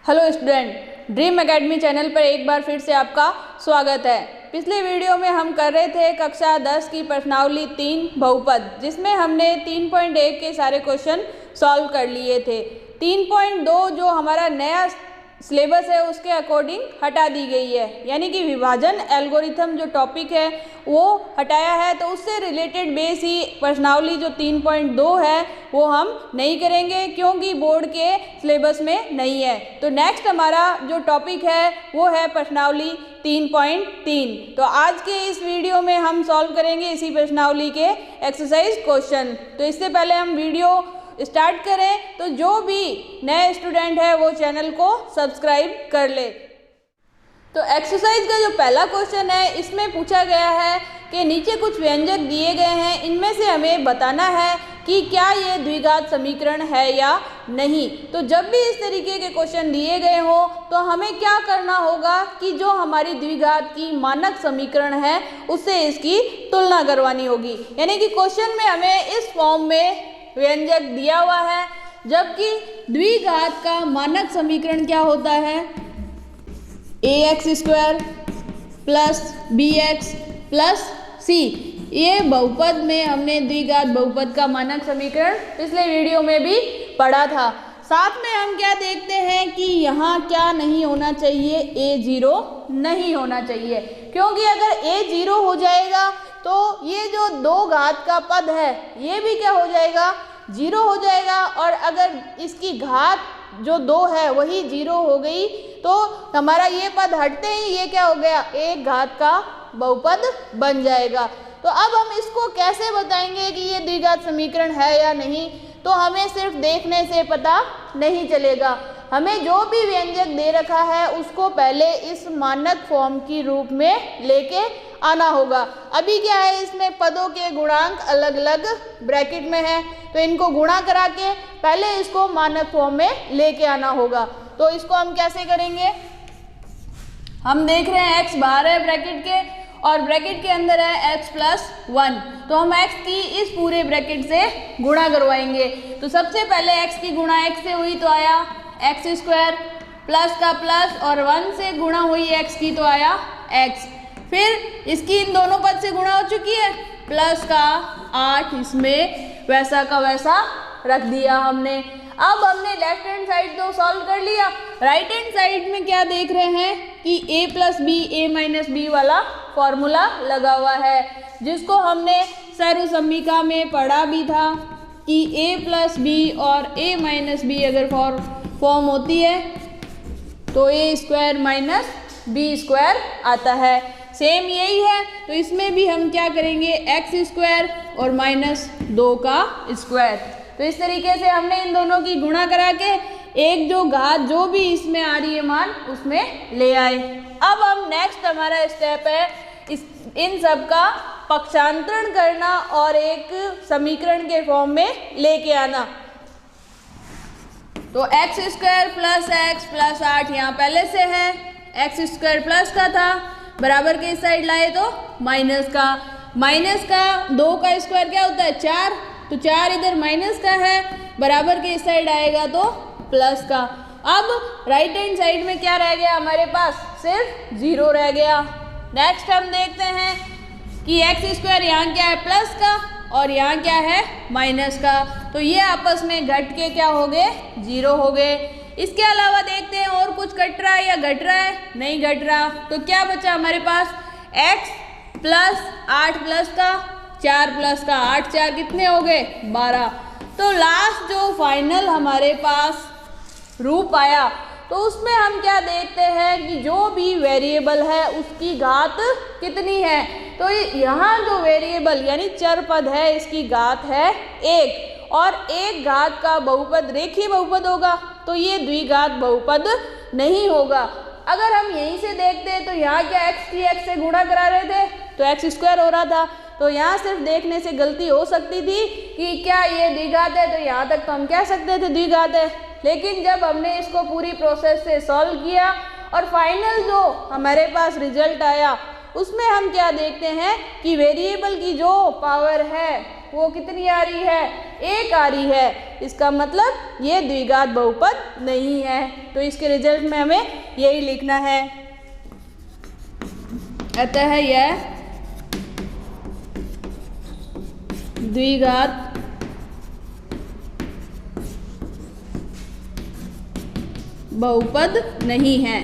Hello student, dream academy channel पर एक बार फिर से आपका स्वागत है। पिछले वीडियो में हम कर रहे थे कक्षा 10 की प्रश्नावली 3 बहुपद, जिसमें हमने 3.1 के सारे क्वेश्चन सॉल्व कर लिए थे। 3.2 जो हमारा नया सिलेबस है उसके अकॉर्डिंग हटा दी गई है, यानी कि विभाजन एल्गोरिथम जो टॉपिक है वो हटाया है, तो उससे रिलेटेड बेस ही प्रश्नावली जो 3.2 है वो हम नहीं करेंगे क्योंकि बोर्ड के सिलेबस में नहीं है। तो नेक्स्ट हमारा जो टॉपिक है वो है प्रश्नावली 3.3। तो आज के इस वीडियो में हम सॉल्व करेंगे इसी प्रश्नावली के एक्सरसाइज क्वेश्चन। तो इससे पहले हम वीडियो स्टार्ट करें तो जो भी नए स्टूडेंट है वो चैनल को सब्सक्राइब कर ले। तो एक्सरसाइज का जो पहला क्वेश्चन है इसमें पूछा गया है कि नीचे कुछ व्यंजक दिए गए हैं, इनमें से हमें बताना है कि क्या ये द्विघात समीकरण है या नहीं। तो जब भी इस तरीके के क्वेश्चन दिए गए हो तो हमें क्या करना होगा कि जो हमारी द्विघात की मानक समीकरण है उससे इसकी तुलना करवानी होगी, यानी कि क्वेश्चन में हमें इस फॉर्म में व्यंजक दिया हुआ है, जबकि द्विघात का मानक समीकरण क्या होता है, ax² plus bx plus c। ये बहुपद में हमने द्विघात बहुपद का मानक समीकरण पिछले वीडियो में भी पढ़ा था। साथ में हम क्या देखते हैं कि यहाँ क्या नहीं होना चाहिए, a0 नहीं होना चाहिए, क्योंकि अगर a0 हो जाएगा तो ये जो दो घात का पद है ये भी क्या हो जाएगा, 0 हो जाएगा। और अगर इसकी घात जो 2 है वही 0 हो गई तो हमारा ये पद हटते ही ये क्या हो गया, एक घात का बहुपद बन जाएगा। तो अब हम इसको कैसे बताएंगे कि ये द्विघात समीकरण है या नहीं, तो हमें सिर्फ देखने से पता नहीं चलेगा। हमें जो भी व्यंजक दे रखा है उसको पहले इस मानक फॉर्म की रूप में लेके आना होगा। अभी क्या है, इसमें पदों के गुणांक अलग अलग ब्रैकेट में है, तो इनको गुणा करा के पहले इसको मानक फॉर्म में लेके आना होगा। तो इसको हम कैसे करेंगे, हम देख रहे हैं x बाहर है ब्रैकेट के और ब्रैकेट के अंदर है x प्लस 1, तो हम x की इस पूरे ब्रैकेट से गुणा करवाएंगे। तो सबसे पहले x की गुणा x से हुई तो आया x² प्लस का प्लस और 1 से गुणा हुई x की तो आया x। फिर इसकी इन दोनों पद से गुणा हो चुकी है, प्लस का 8 इसमें वैसा का वैसा रख दिया हमने। अब हमने लेफ्ट हैंड साइड तो सॉल्व कर लिया, राइट हैंड साइड में क्या देख रहे हैं कि a प्लस बी a-b वाला फॉर्मूला लगा हुआ है, जिसको हमने सर्वसम्मिका में पढ़ा भी था कि a प्लस बी और a-b अगर फॉर्म होती है तो a² माइनस b² आता है। सेम यही है, तो इसमें भी हम क्या करेंगे, x² और माइनस 2 का स्क्वायर। तो इस तरीके से हमने इन दोनों की गुणा करा के एक जो घात जो भी इसमें आ रही है मान उसमें ले आए। अब हम नेक्स्ट हमारा स्टेप है इन सब का पक्षांतरण करना और एक समीकरण के फॉर्म में लेके आना। तो x² प्लस x प्लस 8 यहाँ पहले से है, x² प्लस का था, बराबर के इस साइड लाए तो माइनस का 2 का स्क्वायर क्या होता है 4, तो 4 इधर माइनस का है, बराबर के इस साइड आएगा तो प्लस का। अब राइट हैंड साइड में क्या रह गया हमारे पास, सिर्फ 0 रह गया। नेक्स्ट हम देखते हैं कि x² यहाँ क्या है प्लस का और यहाँ क्या है माइनस का, तो ये आपस में घट के क्या हो गए, 0 हो गए। इसके अलावा देखते हैं और कुछ कट रहा है या घट रहा है, नहीं घट रहा, तो क्या बचा हमारे पास, x प्लस 8 प्लस का 4 प्लस का 8, 4 कितने हो गए 12। तो लास्ट जो फाइनल हमारे पास रूप आया तो उसमें हम क्या देखते हैं कि जो भी वेरिएबल है उसकी घात कितनी है। तो यहाँ जो वेरिएबल यानी चर पद है इसकी घात है 1, और एक घात का बहुपद रेखीय बहुपद होगा, तो ये द्विघात बहुपद नहीं होगा। अगर हम यहीं से देखते तो यहाँ क्या x की x से गुणा करा रहे थे तो x² हो रहा था, तो यहाँ सिर्फ देखने से गलती हो सकती थी कि क्या ये द्विघात है, तो यहाँ तक तो हम कह सकते थे द्विघात है। लेकिन जब हमने इसको पूरी प्रोसेस से सॉल्व किया और फाइनल जो हमारे पास रिजल्ट आया उसमें हम क्या देखते हैं कि वेरिएबल की जो पावर है वो कितनी आ रही है, 1 आ रही है। इसका मतलब ये द्विघात बहुपद नहीं है। तो इसके रिजल्ट में हमें यही लिखना है। अतः यह द्विघात बहुपद नहीं है।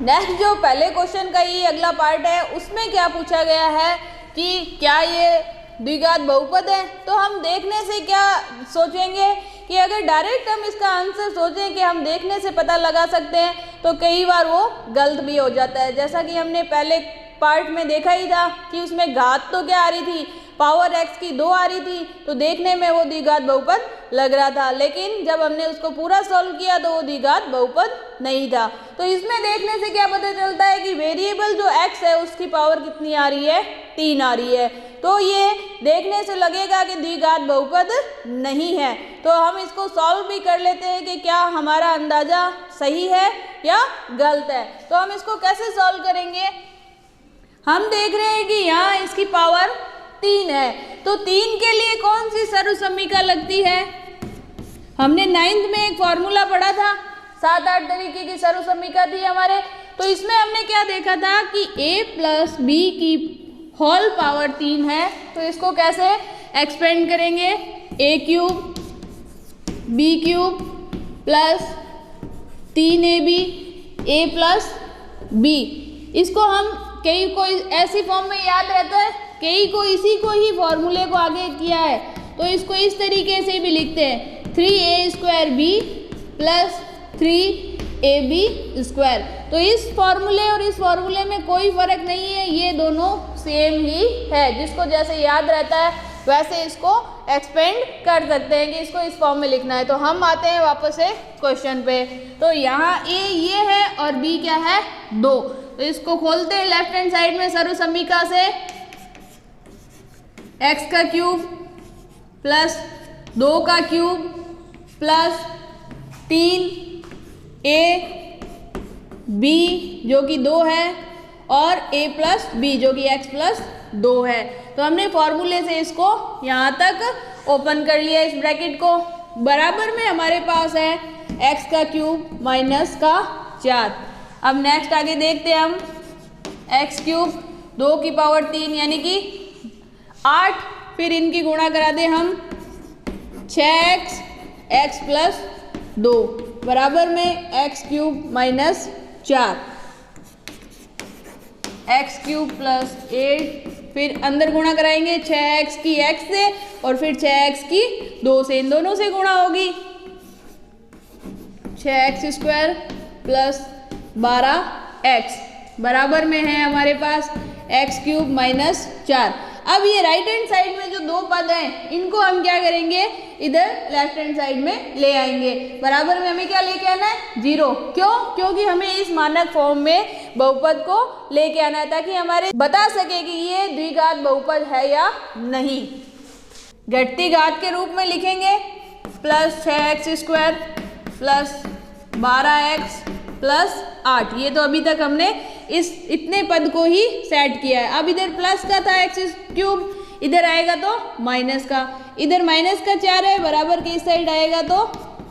नेक्स्ट जो पहले क्वेश्चन का ये अगला पार्ट है, उसमें क्या पूछा गया है कि क्या ये द्विघात बहुपद है। तो हम देखने से क्या सोचेंगे कि अगर डायरेक्ट हम इसका आंसर सोचें कि हम देखने से पता लगा सकते हैं, तो कई बार वो गलत भी हो जाता है। जैसा कि हमने पहले पार्ट में देखा ही था कि उसमें घात तो क्या आ रही थी, पावर x की 2 आ रही थी, तो देखने में वो द्विघात बहुपद लग रहा था। लेकिन जब हमने उसको पूरा सॉल्व किया तो वो द्विघात बहुपद नहीं था। तो इसमें देखने से क्या पता चलता है कि वेरिएबल जो x है उसकी पावर कितनी आ रही है, 3 आ रही है। तो ये देखने से लगेगा कि द्विघात बहुपद नहीं है। तो हम इसको सॉल्व भी कर लेते हैं कि क्या हमारा अंदाजा सही है या गलत है। तो हम इसको कैसे सॉल्व करेंगे, हम देख रहे हैं कि यहाँ इसकी पावर 3 है, तो 3 के लिए कौन सी सर्वसम्मिका लगती है। हमने 9th में एक फॉर्मूला पढ़ा था, 7-8 तरीके की सर्वसम्मिका थी हमारे। तो इसमें हमने क्या देखा था कि a प्लस बी की होल पावर 3 है। तो इसको कैसे एक्सपेंड करेंगे, a cube b cube plus 3ab a plus b। इसको हम कई को ऐसी फॉर्म में याद रहता है, कई को इसी को ही फॉर्मूले को आगे किया है, तो इसको इस तरीके से भी लिखते हैं 3a² b प्लस 3ab²। तो इस फॉर्मूले और इस फॉर्मूले में कोई फर्क नहीं है, ये दोनों सेम ही है। जिसको जैसे याद रहता है वैसे इसको एक्सपेंड कर सकते हैं कि इसको इस फॉर्म में लिखना है। तो हम आते हैं वापस से क्वेश्चन पे। तो यहाँ a ये है और b क्या है, 2। तो इसको खोलते हैं लेफ्ट हैंड साइड में सर्वसम्मिका से, x का क्यूब प्लस 2 का क्यूब प्लस 3a b जो कि 2 है और a प्लस b जो कि x प्लस 2 है। तो हमने फॉर्मूले से इसको यहाँ तक ओपन कर लिया इस ब्रैकेट को। बराबर में हमारे पास है x का क्यूब माइनस का 4। अब नेक्स्ट आगे देखते हैं हम, x क्यूब 2 की पावर 3 यानी कि 8, फिर इनकी गुणा करा दें हम 6x x प्लस 2 बराबर में x cube minus 4, x cube plus 8, फिर अंदर गुणा कराएंगे 6x की x से और फिर 6x की 2 से, इन दोनों से गुणा होगी 6x² प्लस 12x बराबर में है हमारे पास x क्यूब माइनस 4। अब ये राइट हैंड साइड में जो 2 पद हैं इनको हम क्या करेंगे, इधर लेफ्ट हैंड साइड में ले आएंगे। बराबर में हमें क्या लेके आना है, 0। क्यों, क्योंकि हमें इस मानक फॉर्म में बहुपद को लेके आना है ताकि हमारे बता सके कि ये द्विघात बहुपद है या नहीं। घटती घात के रूप में लिखेंगे plus 6x² plus 12x plus 8। ये तो अभी तक हमने इस इतने पद को ही सेट किया है। अब इधर प्लस का था x³, इधर आएगा तो माइनस का, इधर माइनस का 4 है, बराबर के इस साइड आएगा तो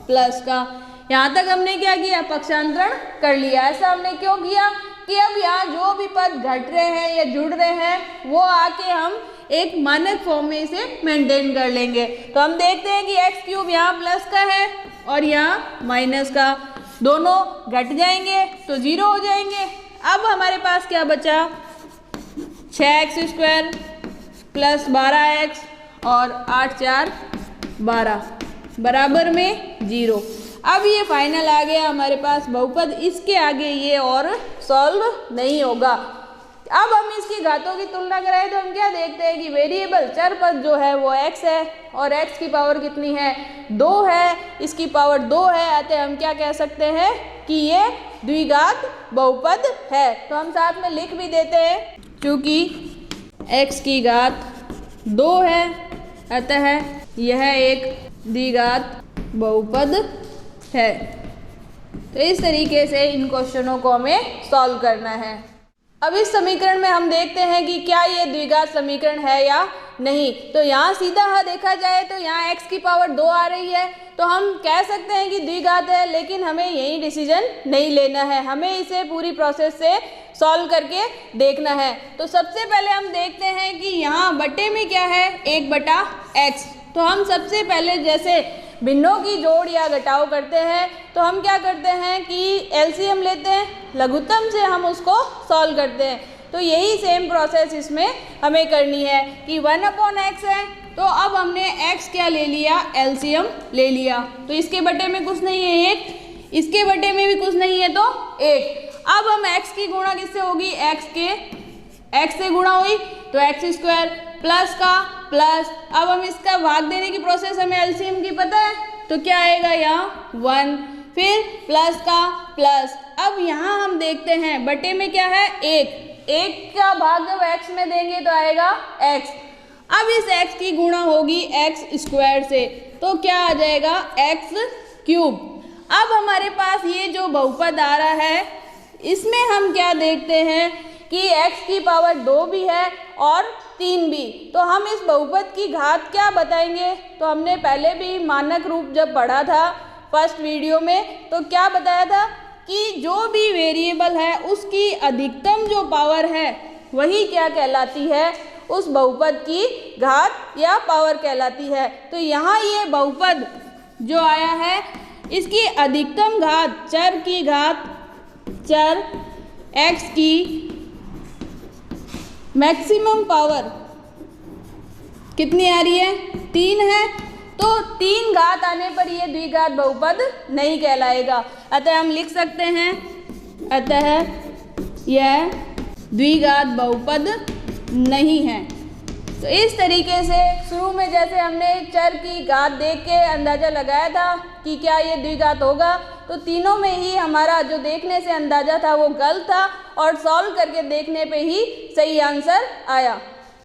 प्लस का। यहाँ तक हमने क्या किया, पक्षांतरण कर लिया। ऐसा हमने क्यों किया कि अब यहाँ जो भी पद घट रहे हैं या जुड़ रहे हैं वो आके हम एक मानक फॉर्म में इसे मेंटेन कर लेंगे। तो हम देखते हैं कि x³ यहाँ प्लस का है और यहाँ माइनस का, दोनों घट जाएंगे तो 0 हो जाएंगे। अब हमारे पास क्या बचा, 6x² प्लस 12x और 8 4 12 बराबर में 0। अब ये फाइनल आ गया हमारे पास बहुपद, इसके आगे ये और सॉल्व नहीं होगा। अब हम इसकी घातों की तुलना कराएं तो हम क्या देखते हैं कि वेरिएबल चर पद जो है वो x है और x की पावर कितनी है, 2 है, इसकी पावर 2 है। अतः हम क्या कह सकते हैं कि ये द्विघात बहुपद है। तो हम साथ में लिख भी देते हैं, क्योंकि x की घात 2 है अतः यह एक द्विघात बहुपद है। तो इस तरीके से इन क्वेश्चनों को हमें सॉल्व करना है। अब इस समीकरण में हम देखते हैं कि क्या ये द्विघात समीकरण है या नहीं। तो यहाँ सीधा देखा जाए तो यहाँ x की पावर 2 आ रही है, तो हम कह सकते हैं कि द्विघात है, लेकिन हमें यही डिसीजन नहीं लेना है, हमें इसे पूरी प्रोसेस से सॉल्व करके देखना है। तो सबसे पहले हम देखते हैं कि यहाँ बटे में क्या है, 1/x। तो हम सबसे पहले जैसे भिन्नों की जोड़ या घटाव करते हैं तो हम क्या करते हैं कि एलसीएम लेते हैं, लघुत्तम से हम उसको सॉल्व करते हैं। तो यही सेम प्रोसेस इसमें हमें करनी है कि 1/x है, तो अब हमने x क्या ले लिया, एलसीएम ले लिया। तो इसके बटे में कुछ नहीं है 1, इसके बटे में भी कुछ नहीं है तो 1। अब हम x की गुणा किससे होगी, x से गुणा हुई तो x² प्लस का प्लस, अब हम इसका भाग देने की प्रोसेस हमें एलसीएम की पता है, तो क्या आएगा यहाँ 1, फिर प्लस का प्लस। अब यहाँ हम देखते हैं बटे में क्या है 1 का भाग जब x में देंगे तो आएगा x। अब इस x की गुणा होगी x² से, तो क्या आ जाएगा x³। अब हमारे पास ये जो बहुपद आ रहा है इसमें हम क्या देखते हैं कि x की पावर 2 भी है और 3 भी। तो हम इस बहुपद की घात क्या बताएंगे, तो हमने पहले भी मानक रूप जब पढ़ा था फर्स्ट वीडियो में, तो क्या बताया था कि जो भी वेरिएबल है उसकी अधिकतम जो पावर है वही क्या कहलाती है, उस बहुपद की घात या पावर कहलाती है। तो यहाँ ये बहुपद जो आया है इसकी अधिकतम घात, चर की घात, चर x की मैक्सिमम पावर कितनी आ रही है, 3 है। तो 3 घात आने पर यह द्विघात बहुपद नहीं कहलाएगा, अतः हम लिख सकते हैं, अतः यह द्विघात बहुपद नहीं है। तो इस तरीके से शुरू में जैसे हमने चर की घात देख के अंदाज़ा लगाया था कि क्या ये द्विघात होगा, तो तीनों में ही हमारा जो देखने से अंदाज़ा था वो गलत था और सॉल्व करके देखने पे ही सही आंसर आया।